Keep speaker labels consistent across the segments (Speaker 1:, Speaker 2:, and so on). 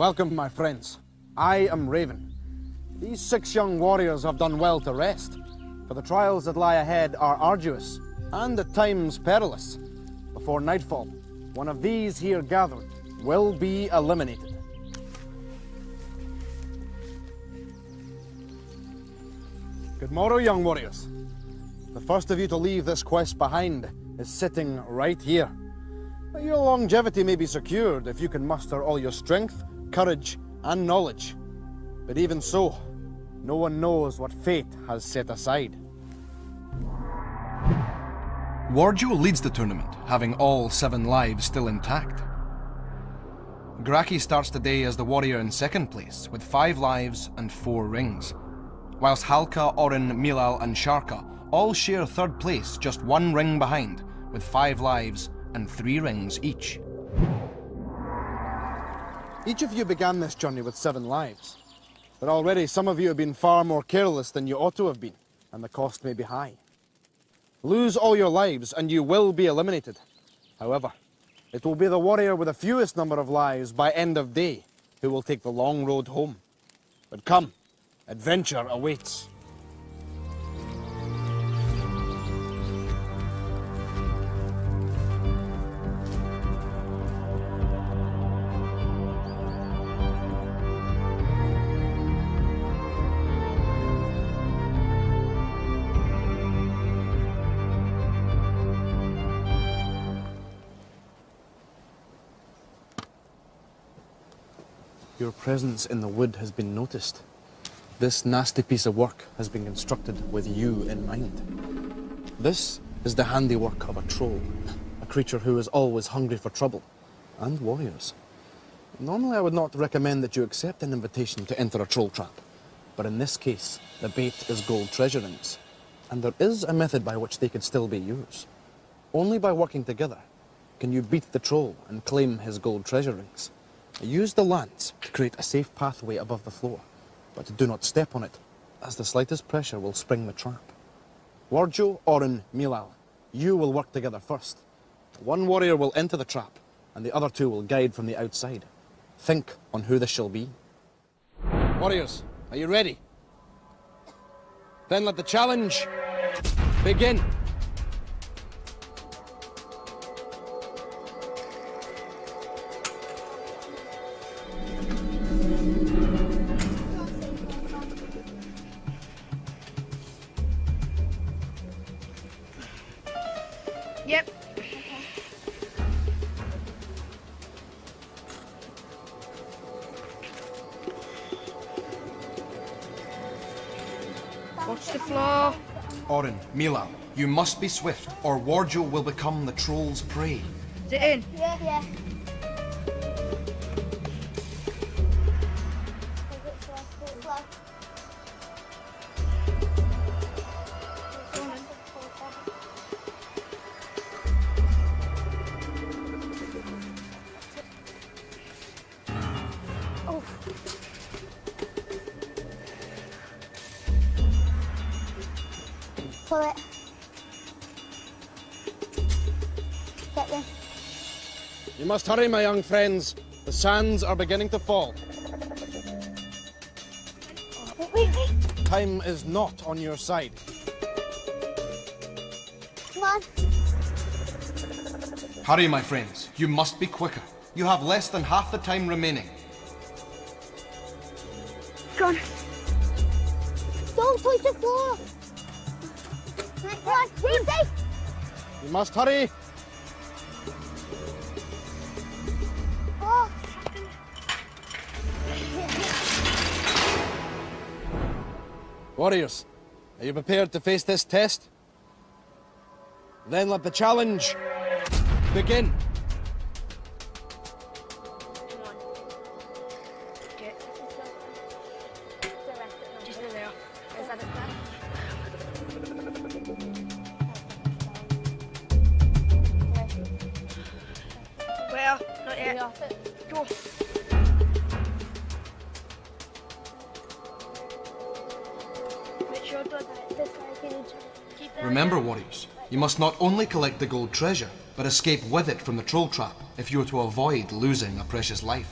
Speaker 1: Welcome, my friends. I am Raven. These 6 young warriors have done well to rest, for the trials that lie ahead are arduous and at times perilous. Before nightfall, one of these here gathered will be eliminated. Good morrow, young warriors. The first of you to leave this quest behind is sitting right here. Your longevity may be secured if you can muster all your strength, courage, and knowledge. But even so, no one knows what fate has set aside.
Speaker 2: Warjo leads the tournament, having all 7 lives still intact. Graki starts the day as the warrior in second place, with 5 lives and 4 rings. Whilst Halka, Orin, Milal and Sharka all share third place, just 1 ring behind, with 5 lives and 3 rings each.
Speaker 1: Each of you began this journey with 7 lives, but already some of you have been far more careless than you ought to have been, and the cost may be high. Lose all your lives and you will be eliminated. However, it will be the warrior with the fewest number of lives by end of day who will take the long road home. But come, adventure awaits. Your presence in the wood has been noticed. This nasty piece of work has been constructed with you in mind. This is the handiwork of a troll, a creature who is always hungry for trouble, and warriors. Normally I would not recommend that you accept an invitation to enter a troll trap, but in this case, the bait is gold treasure rings, and there is a method by which they could still be yours. Only by working together can you beat the troll and claim his gold treasure rings. Use the lance to create a safe pathway above the floor, but do not step on it, as the slightest pressure will spring the trap. Warjo, Orin, Milal, you will work together first. 1 warrior will enter the trap, and the other 2 will guide from the outside. Think on who this shall be. Warriors, are you ready? Then let the challenge begin.
Speaker 3: Yep. Watch the floor.
Speaker 2: Orin, Milal, you must be swift, or Warjo will become the troll's prey.
Speaker 3: Is it in?
Speaker 4: Yeah. Pull it. Get them.
Speaker 1: You must hurry, my young friends. The sands are beginning to fall.
Speaker 4: Wait.
Speaker 1: Time is not on your side.
Speaker 4: Come on.
Speaker 2: Hurry, my friends. You must be quicker. You have less than half the time remaining.
Speaker 3: Go on.
Speaker 4: Don't touch the floor. Come on, be safe.
Speaker 1: You must hurry.
Speaker 4: Oh.
Speaker 1: Warriors, are you prepared to face this test? Then let the challenge begin.
Speaker 3: Come on. Get. Just in there. Is that it there? Where? Not yet. Go. Make sure to keep that.
Speaker 2: Remember, warriors, you must not only collect the gold treasure, but escape with it from the troll trap if you are to avoid losing a precious life.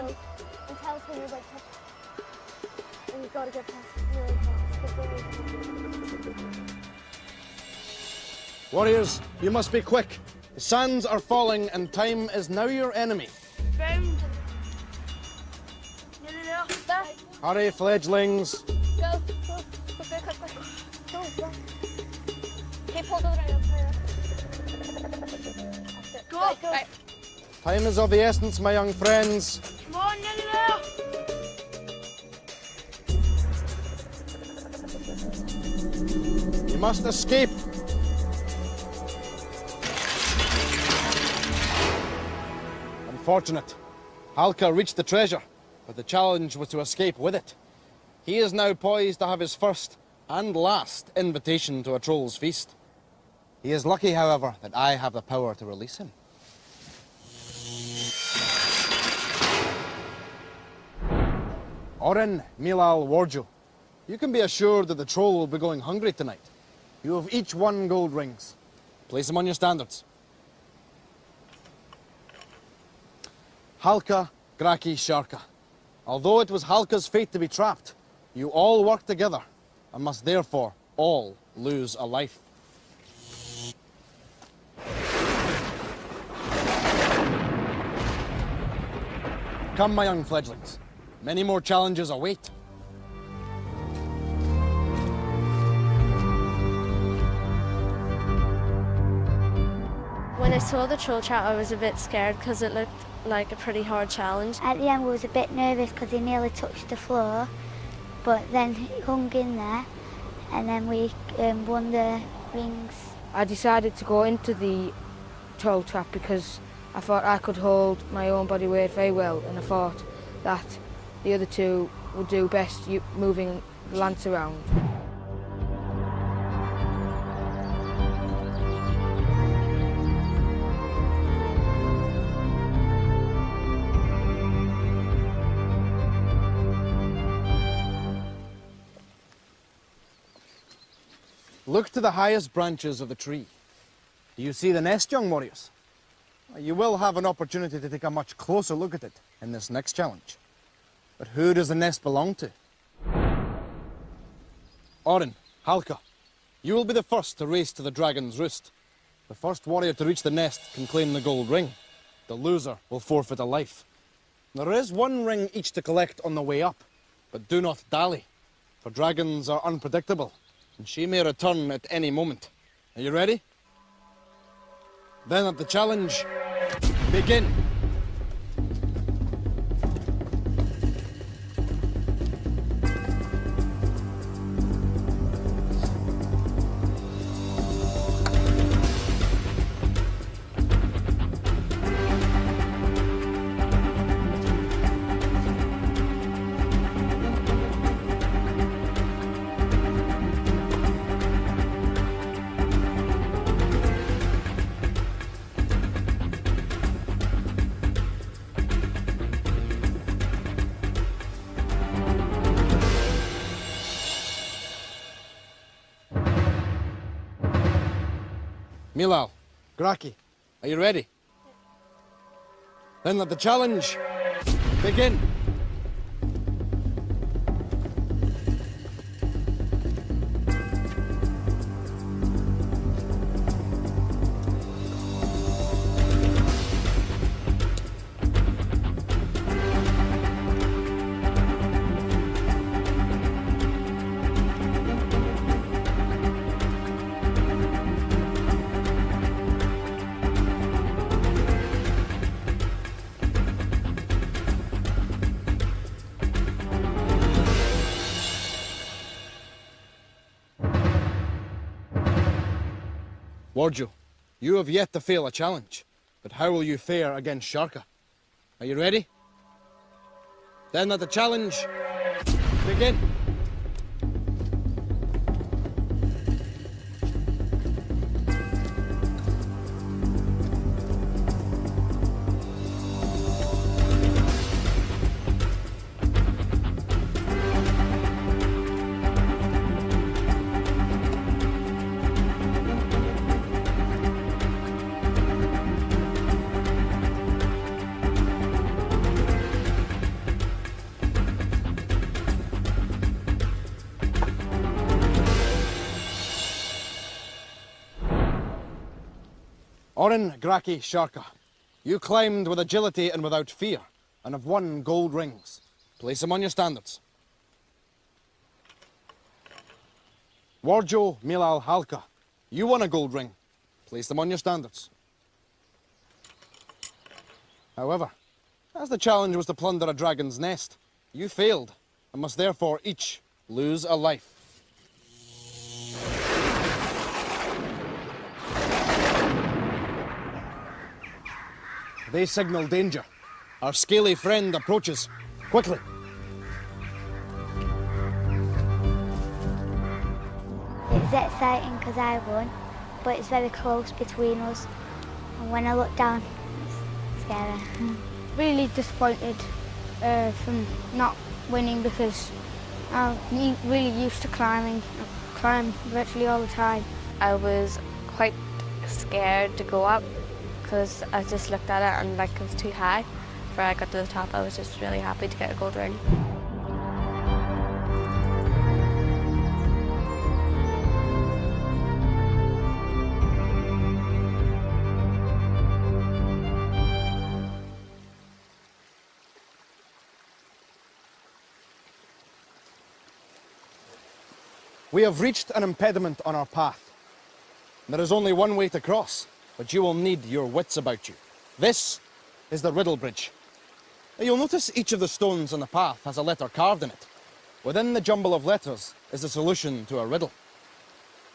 Speaker 3: on.
Speaker 4: And tell us when you're about to. And you've got to get past really fast.
Speaker 1: Warriors, you must be quick. The sands are falling and time is now your enemy.
Speaker 3: Round. Nearly there.
Speaker 4: There.
Speaker 1: Hurry, fledglings.
Speaker 4: Go. Go. Go very quickly. Go. Go. Keep hold of the ground. That's it.
Speaker 3: Go.
Speaker 4: Right, go.
Speaker 3: Right.
Speaker 1: Time is of the essence, my young friends.
Speaker 3: Come on, nearly there.
Speaker 1: You must escape. Unfortunate. Halka reached the treasure, but the challenge was to escape with it. He is now poised to have his first and last invitation to a troll's feast. He is lucky, however, that I have the power to release him. Oren, Milal, Warjo, you can be assured that the troll will be going hungry tonight. You have each won gold rings. Place them on your standards. Halka, Graki, Sharka. Although it was Halka's fate to be trapped, you all work together and must therefore all lose a life. Come, my young fledglings. Many more challenges await.
Speaker 5: When I saw the troll trap, I was a bit scared because it looked like a pretty hard challenge.
Speaker 4: At the end, we was a bit nervous because he nearly touched the floor, but then he hung in there, and then we won the rings.
Speaker 6: I decided to go into the troll trap because I thought I could hold my own body weight very well, and I thought that the other two would do best moving the lance around.
Speaker 1: Look to the highest branches of the tree. Do you see the nest, young warriors? You will have an opportunity to take a much closer look at it in this next challenge. But who does the nest belong to? Oren, Halka, you will be the first to race to the dragon's roost. The first warrior to reach the nest can claim the gold ring. The loser will forfeit a life. There is one ring each to collect on the way up, but do not dally, for dragons are unpredictable, and she may return at any moment. Are you ready? Then let the challenge begin. Milal, Graki, are you ready? Then let the challenge begin. Warjo, you have yet to fail a challenge, but how will you fare against Sharka? Are you ready? Then let the challenge begin. Orin, Graki, Sharka, you climbed with agility and without fear, and have won gold rings. Place them on your standards. Warjo, Milal, Halka, you won a gold ring. Place them on your standards. However, as the challenge was to plunder a dragon's nest, you failed, and must therefore each lose a life. They signal danger. Our scaly friend approaches. Quickly.
Speaker 4: It's exciting because I won, but it's very close between us. And when I look down, it's scary.
Speaker 7: Really disappointed from not winning because I'm really used to climbing. I climb virtually all the time.
Speaker 5: I was quite scared to go up because I just looked at it and like it was too high. Before I got to the top, I was just really happy to get a gold ring.
Speaker 1: We have reached an impediment on our path. There is only one way to cross, but you will need your wits about you. This is the Riddle Bridge. Now, you'll notice each of the stones on the path has a letter carved in it. Within the jumble of letters is the solution to a riddle.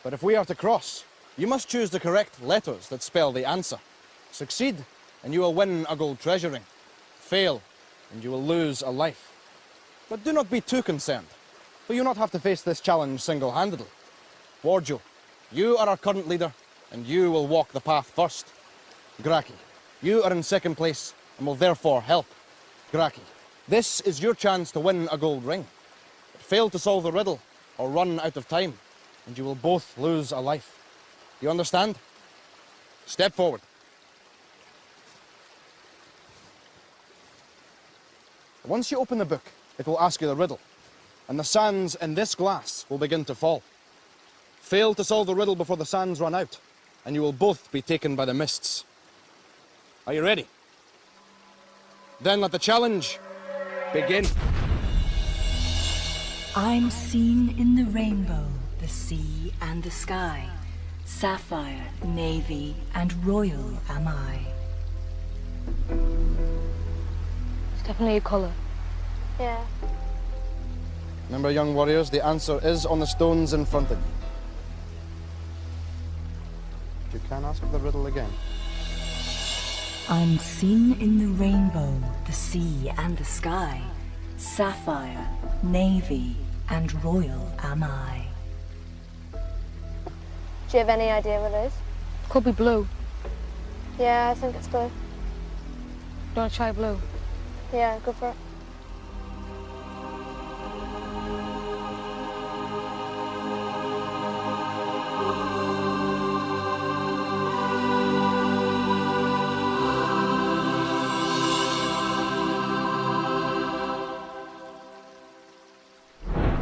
Speaker 1: But if we are to cross, you must choose the correct letters that spell the answer. Succeed, and you will win a gold treasure ring. Fail, and you will lose a life. But do not be too concerned, for you'll not have to face this challenge single-handedly. Warjo, you are our current leader, and you will walk the path first. Graki, you are in second place, and will therefore help. Graki, this is your chance to win a gold ring. But fail to solve the riddle, or run out of time, and you will both lose a life. You understand? Step forward. Once you open the book, it will ask you the riddle, and the sands in this glass will begin to fall. Fail to solve the riddle before the sands run out, and you will both be taken by the mists. Are you ready? Then let the challenge begin.
Speaker 8: I'm seen in the rainbow, the sea and the sky. Sapphire, navy, and royal am I.
Speaker 6: It's definitely a colour.
Speaker 5: Yeah.
Speaker 1: Remember, young warriors, the answer is on the stones in front of you. You can ask the riddle again.
Speaker 8: I'm seen in the rainbow, the sea and the sky. Sapphire, navy, and royal am I.
Speaker 5: Do you have any idea what it is?
Speaker 6: Could be blue.
Speaker 5: Yeah, I think it's blue.
Speaker 6: Do you want to try blue?
Speaker 5: Yeah, go for it.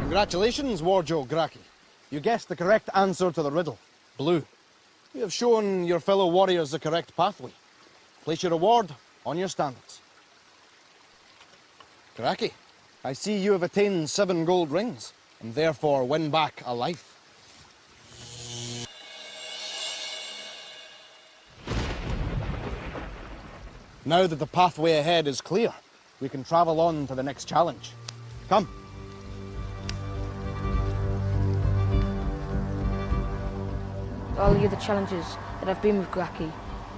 Speaker 1: Congratulations, Warjo Graki. You guessed the correct answer to the riddle, blue. You have shown your fellow warriors the correct pathway. Place your reward on your standards. Graki, I see you have attained 7 gold rings, and therefore win back a life. Now that the pathway ahead is clear, we can travel on to the next challenge. Come.
Speaker 6: All the other challenges that I've been with Graki,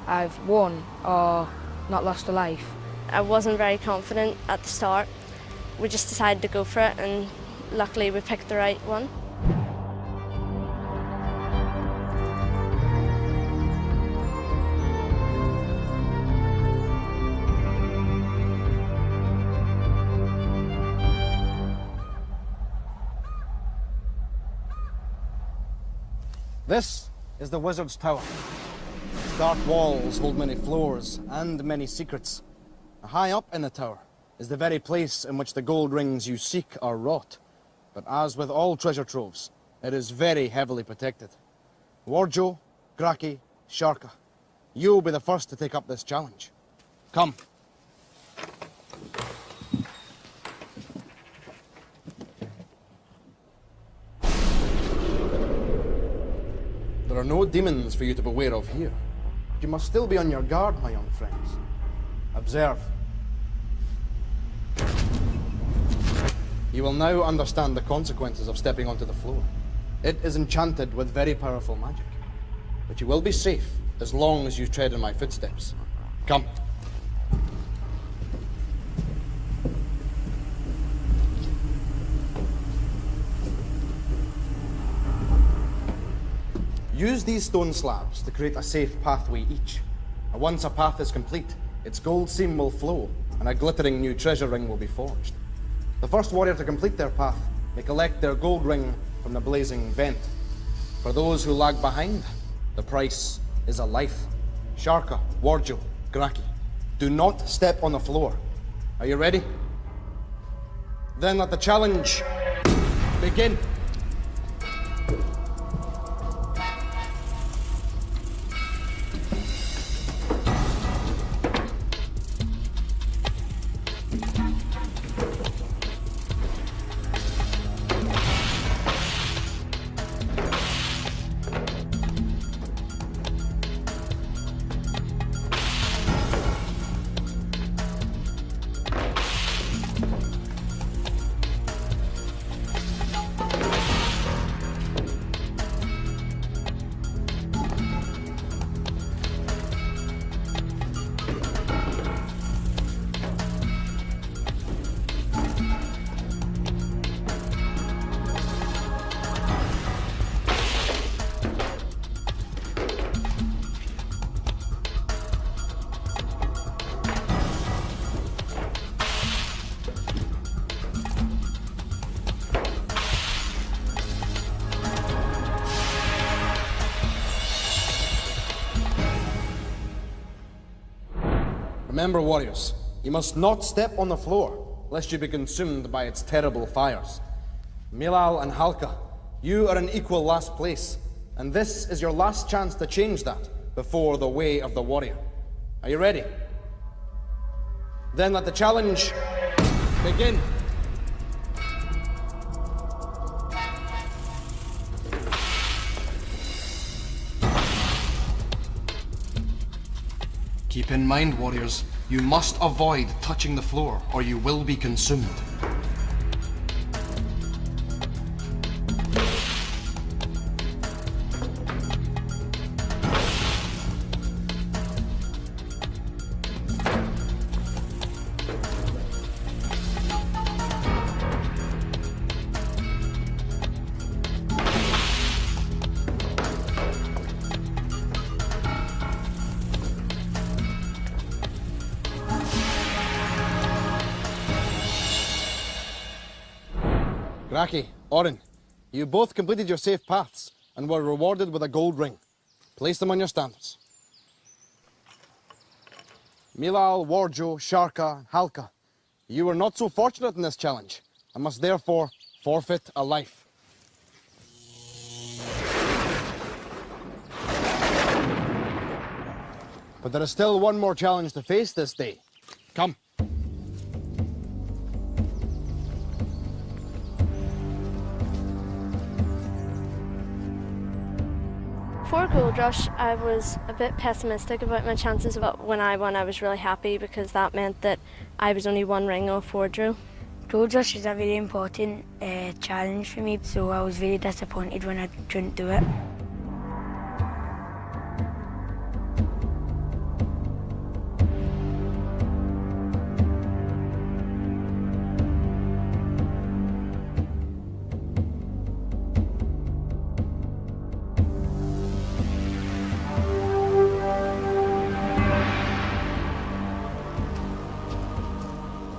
Speaker 6: I've won or not lost a life.
Speaker 5: I wasn't very confident at the start. We just decided to go for it, and luckily we picked the right one.
Speaker 1: This is the Wizard's Tower. Its dark walls hold many floors and many secrets. High up in the tower is the very place in which the gold rings you seek are wrought. But as with all treasure troves, it is very heavily protected. Warjo, Graki, Sharka, you'll be the first to take up this challenge. Come. There are no demons for you to beware of here. You must still be on your guard, my young friends. Observe. You will now understand the consequences of stepping onto the floor. It is enchanted with very powerful magic. But you will be safe as long as you tread in my footsteps. Come. Use these stone slabs to create a safe pathway each. And once a path is complete, its gold seam will flow, and a glittering new treasure ring will be forged. The first warrior to complete their path may collect their gold ring from the blazing vent. For those who lag behind, the price is a life. Sharka, Warjo, Graki, do not step on the floor. Are you ready? Then let the challenge begin. Remember, warriors, you must not step on the floor, lest you be consumed by its terrible fires. Milal and Halka, you are in equal last place, and this is your last chance to change that before the way of the warrior. Are you ready? Then let the challenge begin.
Speaker 2: Keep in mind, warriors, you must avoid touching the floor or you will be consumed.
Speaker 1: Graki, Orin, you both completed your safe paths and were rewarded with a gold ring. Place them on your standards. Milal, Warjo, Sharka, Halka, you were not so fortunate in this challenge and must therefore forfeit a life. But there is still one more challenge to face this day. Come.
Speaker 5: 4 Gold Rush, I was a bit pessimistic about my chances, but when I won I was really happy because that meant that I was only 1 ring off Wardrow.
Speaker 7: Gold Rush is a very important challenge for me, so I was very disappointed when I couldn't do it.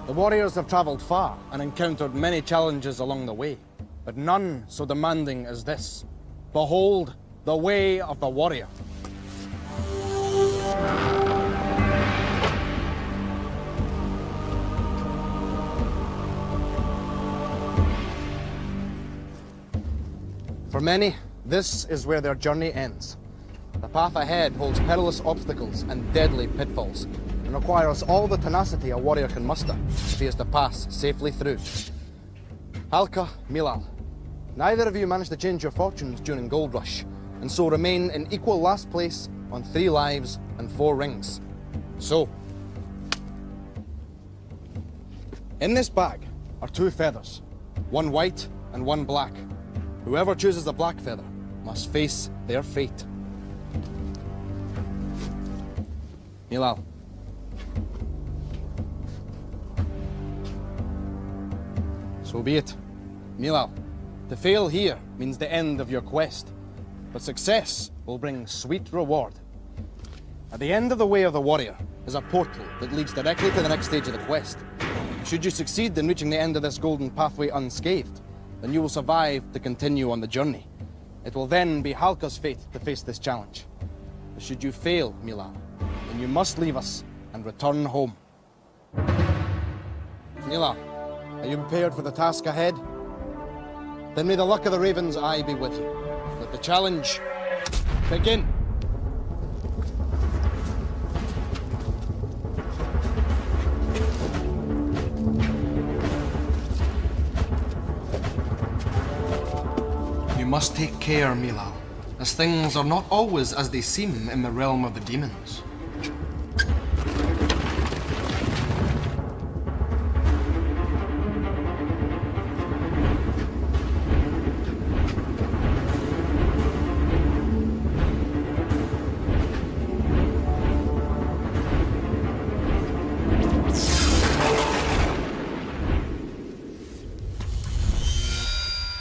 Speaker 1: The warriors have travelled far and encountered many challenges along the way, but none so demanding as this. Behold, the way of the warrior. For many, this is where their journey ends. The path ahead holds perilous obstacles and deadly pitfalls, and requires all the tenacity a warrior can muster if he is to pass safely through. Halka, Milal, neither of you managed to change your fortunes during Gold Rush, and so remain in equal last place on 3 lives and 4 rings. So, in this bag are 2 feathers, 1 white and 1 black. Whoever chooses the black feather must face their fate. Milal. So be it. Milal, to fail here means the end of your quest, but success will bring sweet reward. At the end of the Way of the Warrior is a portal that leads directly to the next stage of the quest. Should you succeed in reaching the end of this golden pathway unscathed, then you will survive to continue on the journey. It will then be Halka's fate to face this challenge. But should you fail, Milal, then you must leave us and return home. Milal, are you prepared for the task ahead? Then may the luck of the Raven's Eye be with you. Let the challenge begin.
Speaker 2: You must take care, Milal, as things are not always as they seem in the realm of the demons.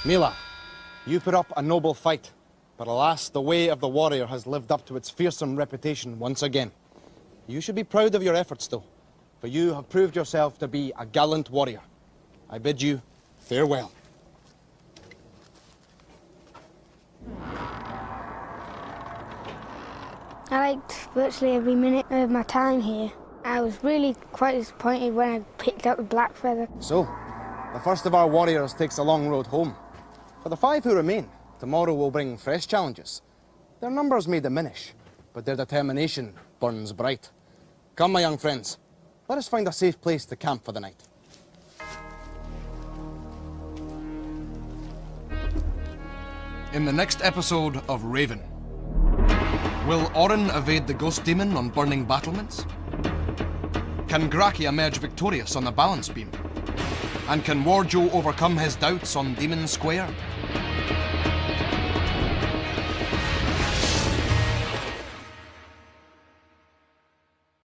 Speaker 1: Milal, you put up a noble fight, but alas, the Way of the Warrior has lived up to its fearsome reputation once again. You should be proud of your efforts, though, for you have proved yourself to be a gallant warrior. I bid you farewell.
Speaker 7: I liked virtually every minute of my time here. I was really quite disappointed when I picked up the black feather.
Speaker 1: So, the first of our warriors takes a long road home. For the 5 who remain, tomorrow will bring fresh challenges. Their numbers may diminish, but their determination burns bright. Come, my young friends, let us find a safe place to camp for the night.
Speaker 2: In the next episode of Raven, will Orin evade the ghost demon on burning battlements? Can Graki emerge victorious on the balance beam? And can Warjo overcome his doubts on Demon Square?